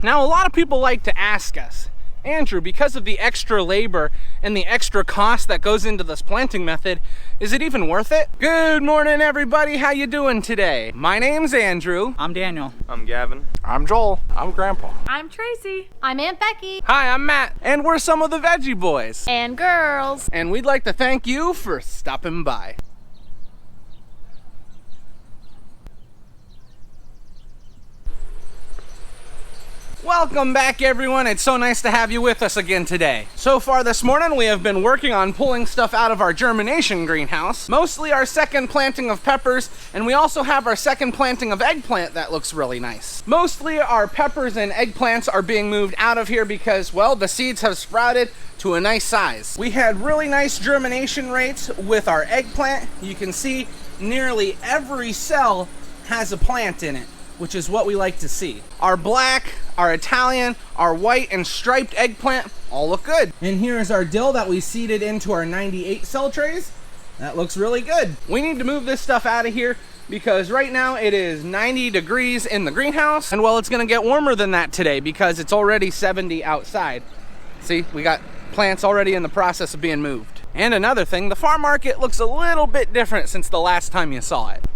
Now, a lot of people like to ask us, Andrew, because of the extra labor and the extra cost that goes into this planting method, is it even worth it? Good morning, everybody. How you doing today? My name's Andrew. I'm Daniel. I'm Gavin. I'm Joel. I'm Grandpa. I'm Tracy. I'm Aunt Becky. Hi, I'm Matt. And we're some of the Veggie Boys. And girls. And we'd like to thank you for stopping by. Welcome back, everyone. It's so nice to have you with us again today. So far this morning, we have been working on pulling stuff out of our germination greenhouse, mostly our second planting of peppers, and we also have our second planting of eggplant that looks really nice. Mostly our peppers and eggplants are being moved out of here because, well, the seeds have sprouted to a nice size. We had really nice germination rates with our eggplant. You can see nearly every cell has a plant in it, which is what we like to see. Our black, our Italian, our white and striped eggplant all look good. And here is our dill that we seeded into our 98 cell trays. That looks really good. We need to move this stuff out of here because right now it is 90 degrees in the greenhouse. And well, it's gonna get warmer than that today because it's already 70 outside. See, we got plants already in the process of being moved. And another thing, the farm market looks a little bit different since the last time you saw it.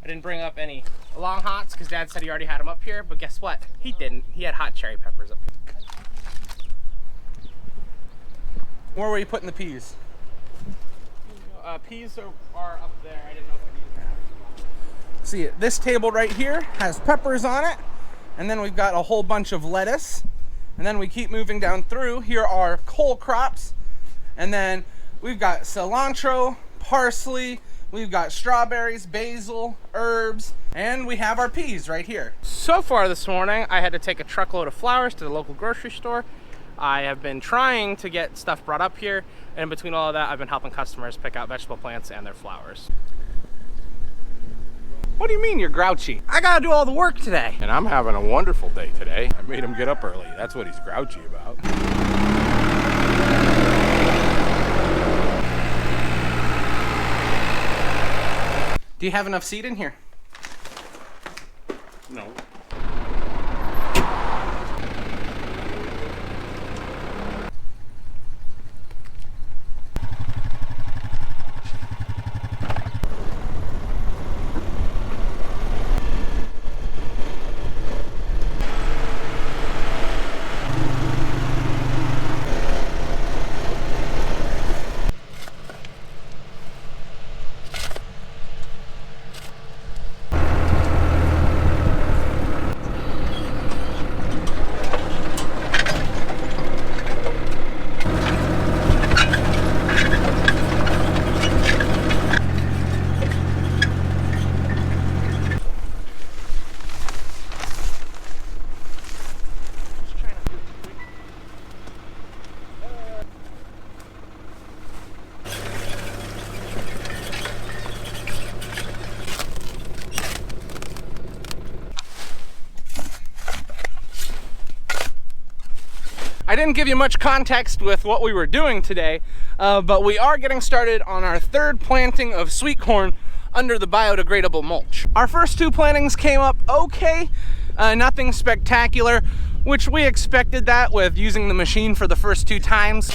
I didn't bring up any long hots because Dad said he already had them up here, but guess what? He didn't. He had hot cherry peppers up here. Where were you putting the peas? Peas are up there. I didn't know if See, this table right here has peppers on it, and then we've got a whole bunch of lettuce, and then we keep moving down through. Here are cole crops, and then we've got cilantro, parsley, we've got strawberries, basil, herbs, and we have our peas right here. So far this morning, I had to take a truckload of flowers to the local grocery store. I have been trying to get stuff brought up here, and in between all of that, I've been helping customers pick out vegetable plants and their flowers. What do you mean you're grouchy? I gotta do all the work today. And I'm having a wonderful day today. I made him get up early. That's what he's grouchy about. Do you have enough seed in here? No. I didn't give you much context with what we were doing today, but we are getting started on our third planting of sweet corn under the biodegradable mulch. Our first two plantings came up okay, nothing spectacular, which we expected that with using the machine for the first two times.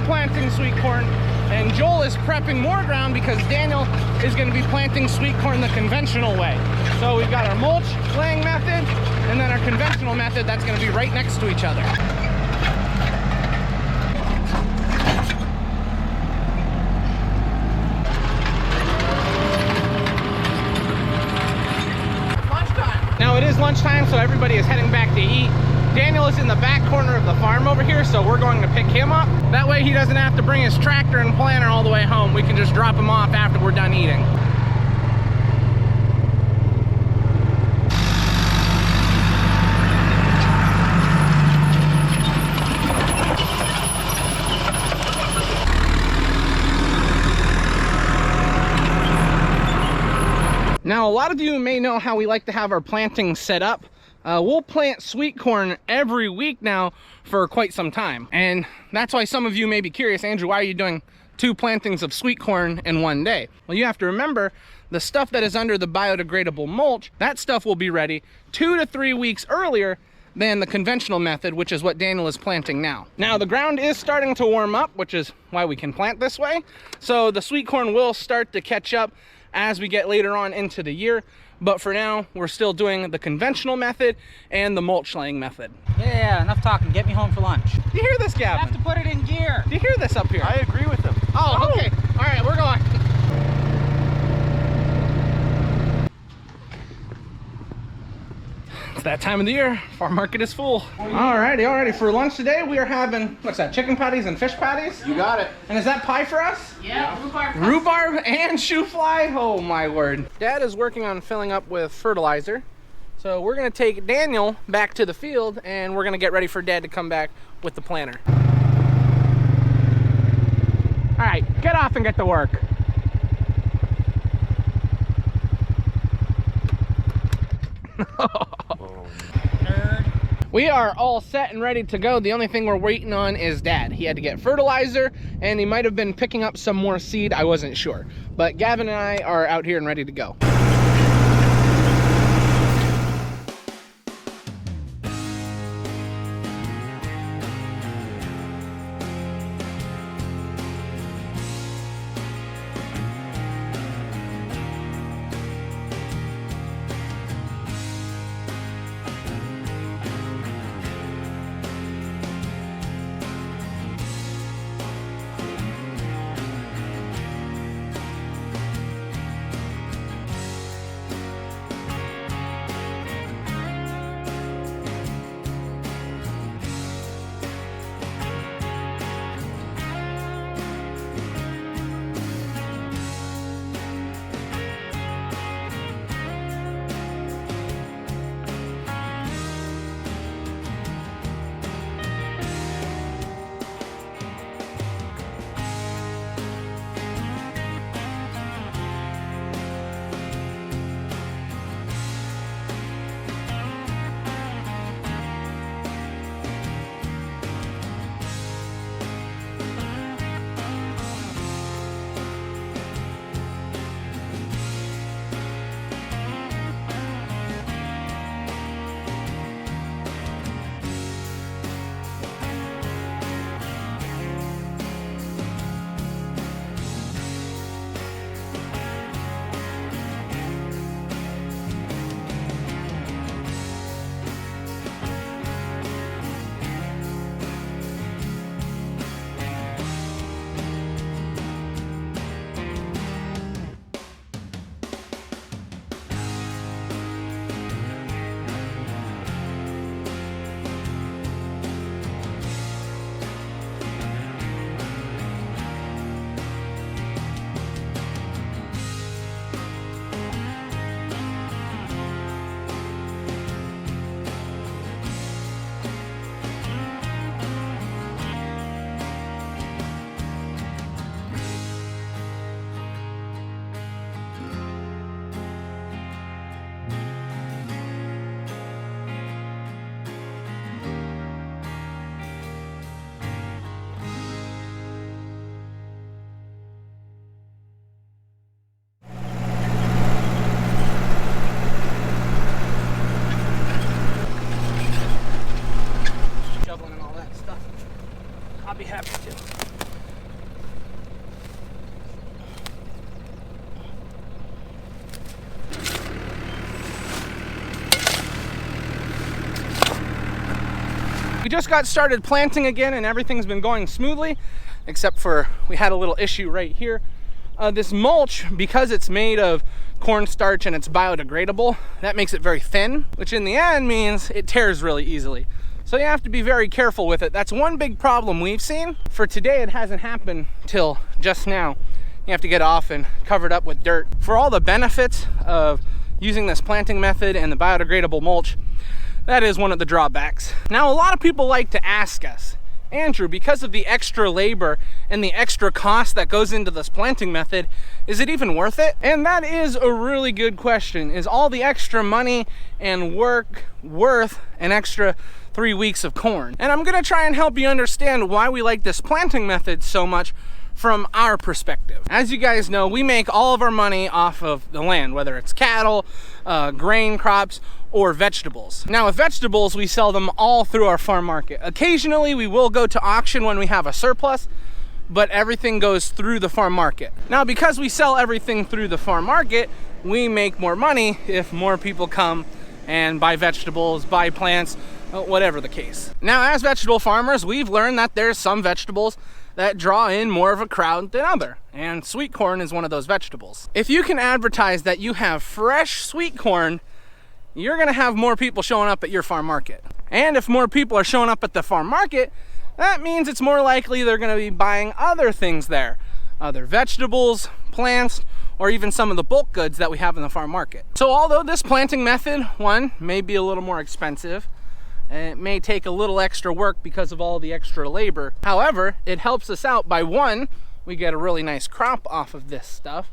planting sweet corn, and Joel is prepping more ground because Daniel is going to be planting sweet corn the conventional way. So we've got our mulch laying method and then our conventional method that's going to be right next to each other. Now it is lunchtime, so everybody is heading back to eat. Daniel is in the back corner of the farm over here, so we're going to pick him up. That way he doesn't have to bring his tractor and planter all the way home. We can just drop him off after we're done eating. Now, a lot of you may know how we like to have our planting set up. We'll plant sweet corn every week now for quite some time. And that's why some of you may be curious, Andrew, why are you doing 2 plantings of sweet corn in one day? Well, you have to remember the stuff that is under the biodegradable mulch, that stuff will be ready 2 to 3 weeks earlier than the conventional method, which is what Daniel is planting now. Now, the ground is starting to warm up, which is why we can plant this way. So the sweet corn will start to catch up as we get later on into the year. But for now, we're still doing the conventional method and the mulch laying method. Yeah, enough talking. Get me home for lunch. Do you hear this, I Gavin? have to put it in gear. Do you hear this up here? I agree with him. Oh, okay. All right, we're going. It's that time of the year. Farm market is full. Alrighty. For lunch today, we are having, what's that, chicken patties and fish patties? You got it. And is that pie for us? Yeah, rhubarb. Rhubarb and shoe fly? Oh my word. Dad is working on filling up with fertilizer. So we're gonna take Daniel back to the field and we're gonna get ready for Dad to come back with the planter. All right, get off and get to work. Nerd. We are all set and ready to go. The only thing we're waiting on is Dad. He had to get fertilizer and he might have been picking up some more seed. I wasn't sure. But Gavin and I are out here and ready to go. We just got started planting again and everything's been going smoothly, except for we had a little issue right here. This mulch, because it's made of cornstarch and it's biodegradable, that makes it very thin, which in the end means it tears really easily. So you have to be very careful with it. That's one big problem we've seen. For today, it hasn't happened till just now. You have to get off and cover it up with dirt. For all the benefits of using this planting method and the biodegradable mulch, that is one of the drawbacks. Now, a lot of people like to ask us, Andrew, because of the extra labor and the extra cost that goes into this planting method, is it even worth it? And that is a really good question. Is all the extra money and work worth an extra 3 weeks of corn? And I'm gonna try and help you understand why we like this planting method so much from our perspective. As you guys know, we make all of our money off of the land, whether it's cattle, grain crops, or vegetables. Now with vegetables, we sell them all through our farm market. Occasionally we will go to auction when we have a surplus, but everything goes through the farm market. Now because we sell everything through the farm market, we make more money if more people come and buy vegetables, buy plants, whatever the case. Now as vegetable farmers, we've learned that there's some vegetables that draw in more of a crowd than other, and sweet corn is one of those vegetables. If you can advertise that you have fresh sweet corn, you're gonna have more people showing up at your farm market. And if more people are showing up at the farm market, that means it's more likely they're gonna be buying other things there. Other vegetables, plants, or even some of the bulk goods that we have in the farm market. So although this planting method, one, may be a little more expensive, and it may take a little extra work because of all the extra labor. However, it helps us out by one, we get a really nice crop off of this stuff.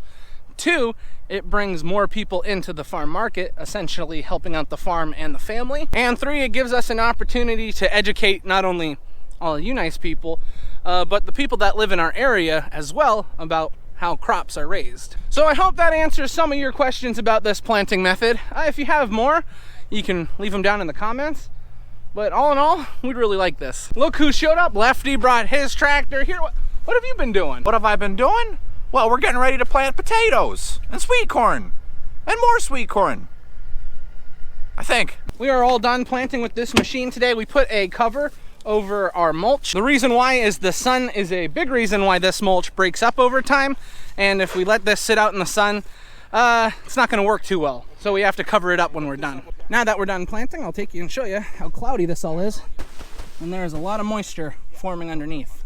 Two, it brings more people into the farm market, essentially helping out the farm and the family. And three, it gives us an opportunity to educate not only all of you nice people, but the people that live in our area as well about how crops are raised. So I hope that answers some of your questions about this planting method. If you have more, you can leave them down in the comments. But all in all, we'd really like this. Look who showed up. Lefty brought his tractor here. What have you been doing? What have I been doing? Well, we're getting ready to plant potatoes and sweet corn and more sweet corn, I think. We are all done planting with this machine today. We put a cover over our mulch. The reason why is the sun is a big reason why this mulch breaks up over time. And if we let this sit out in the sun, it's not gonna work too well. So we have to cover it up when we're done. Now that we're done planting, I'll take you and show you how cloudy this all is. And there's a lot of moisture forming underneath.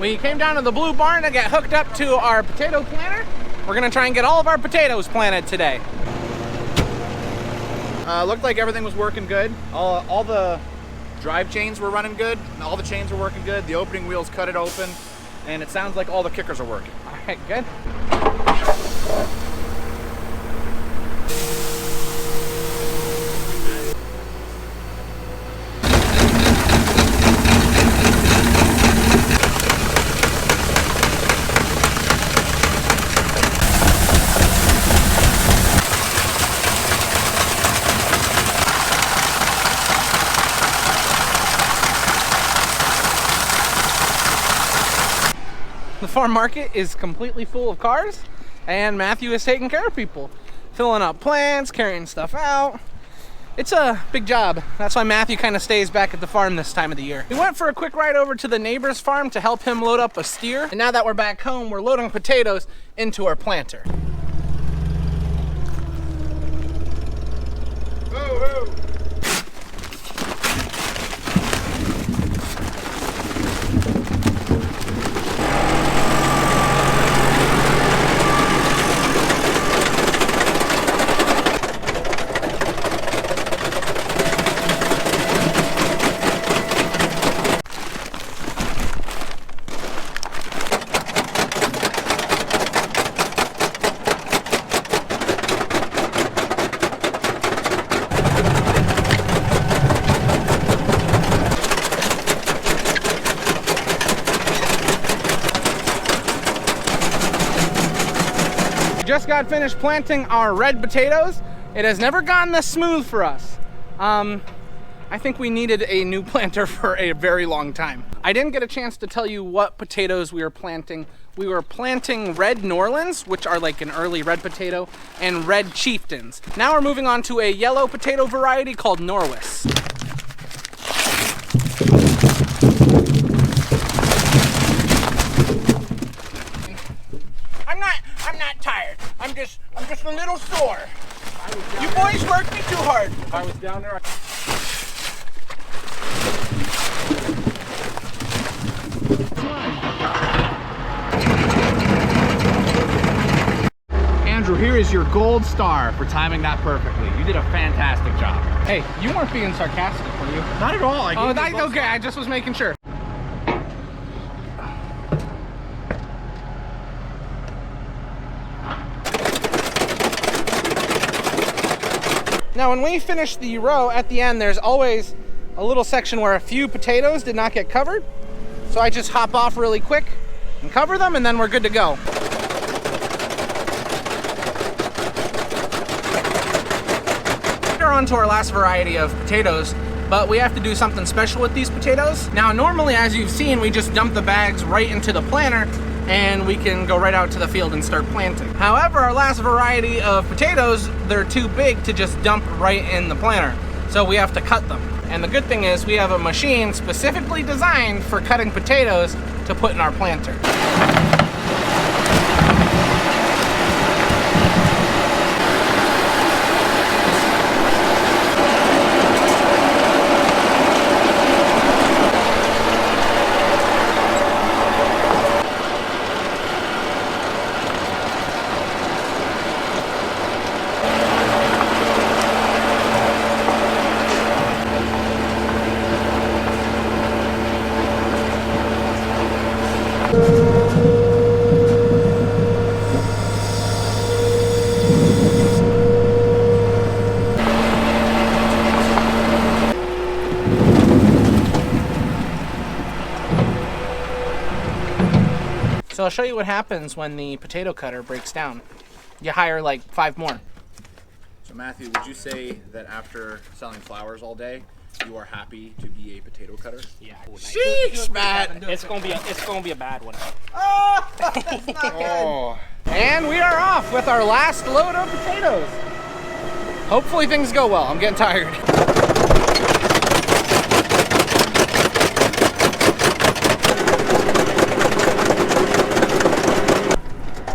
We came down to the blue barn to get hooked up to our potato planter. We're gonna try and get all of our potatoes planted today. Looked like everything was working good. All the drive chains were running good. All the chains were working good. The opening wheels cut it open. And it sounds like all the kickers are working. All right, good. The farm market is completely full of cars, and Matthew is taking care of people, filling up plants, carrying stuff out. It's a big job. That's why Matthew kind of stays back at the farm this time of the year. We went for a quick ride over to the neighbor's farm to help him load up a steer, and now that we're back home, we're loading potatoes into our planter. Woo-hoo. Just got finished planting our red potatoes. It has never gone this smooth for us. I think we needed a new planter for a very long time. I didn't get a chance to tell you what potatoes we were planting. We were planting red Norlands, which are like an early red potato, and red Chieftains. Now we're moving on to a yellow potato variety called Norwis. I'm not tired. I'm just a little sore. You boys worked me too hard. If I was down there, Andrew, here is your gold star for timing that perfectly. You did a fantastic job. Hey, you weren't being sarcastic, were you? Not at all. Oh, that's okay. I just was making sure. Now, when we finish the row, at the end, there's always a little section where a few potatoes did not get covered. So I just hop off really quick and cover them, and then we're good to go. We're on to our last variety of potatoes, but we have to do something special with these potatoes. Now, normally, as you've seen, we just dump the bags right into the planter, and we can go right out to the field and start planting. However, our last variety of potatoes, they're too big to just dump right in the planter, so we have to cut them. And the good thing is we have a machine specifically designed for cutting potatoes to put in our planter. So I'll show you what happens when the potato cutter breaks down. You hire like 5 more. So Matthew, would you say that after selling flowers all day, you are happy to be a potato cutter? Yeah. Sheesh, Matt! It's gonna be a bad one. Oh, that's not good. And we are off with our last load of potatoes. Hopefully things go well. I'm getting tired.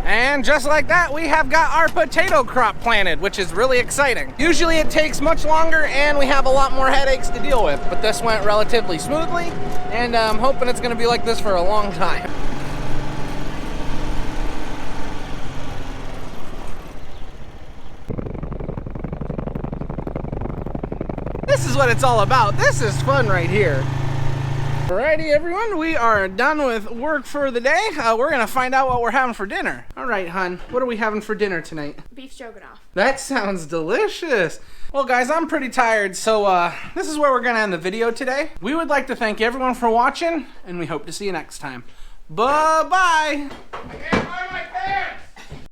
And just like that, we have got our potato crop planted, which is really exciting. Usually it takes much longer and we have a lot more headaches to deal with, but this went relatively smoothly, and I'm hoping it's gonna be like this for a long time. This is what it's all about. This is fun right here. Alrighty, everyone, we are done with work for the day. We're gonna find out what we're having for dinner. All right, hun, what are we having for dinner tonight? Beef stroganoff. That sounds delicious. Well, guys, I'm pretty tired, so this is where we're gonna end the video today. We would like to thank everyone for watching, and we hope to see you next time. Bye-bye.